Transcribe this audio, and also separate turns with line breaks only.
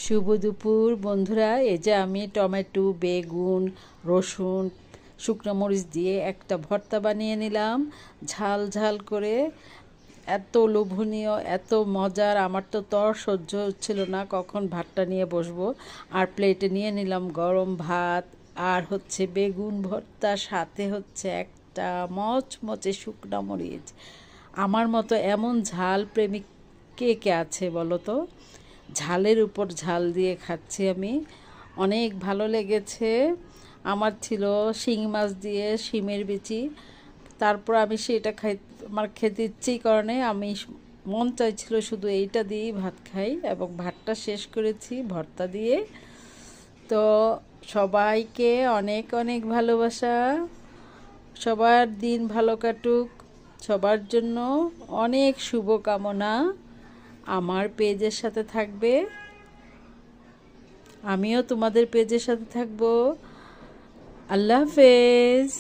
শুভ দুপুর বন্ধুরা। এই যে আমি টমেটো, বেগুন, রসুন, শুকনো মরিচ দিয়ে একটা ভর্তা বানিয়ে নিলাম ঝাল ঝাল করে। এত লোভনীয়, এত মজার, আমার তো সহ্য হচ্ছিল না কখন ভাতটা নিয়ে বসবো। আর প্লেটে নিয়ে নিলাম গরম ভাত, আর হচ্ছে বেগুন ভর্তা, সাথে হচ্ছে একটা মচমচে শুকনো মরিচ। আমার মতো এমন ঝাল প্রেমিক কে কে আছে বলো তো? ঝালের উপর ঝাল দিয়ে খাচ্ছি আমি, অনেক ভালো লেগেছে। আমার ছিল শিং মাছ দিয়ে শিমের বিচি, তারপর আমি সেটা আমার খেতে ইচ্ছেই কারণে আমি মন চাইছিল শুধু এইটা দিয়েই ভাত খাই, এবং ভাতটা শেষ করেছি ভর্তা দিয়ে। তো সবাইকে অনেক অনেক ভালোবাসা, সবার দিন ভালো কাটুক, সবার জন্য অনেক শুভকামনা। আমার পেজের সাথে থাকবে, আমিও তোমাদের পেজের সাথে থাকবো। আল্লাহ হাফেজ।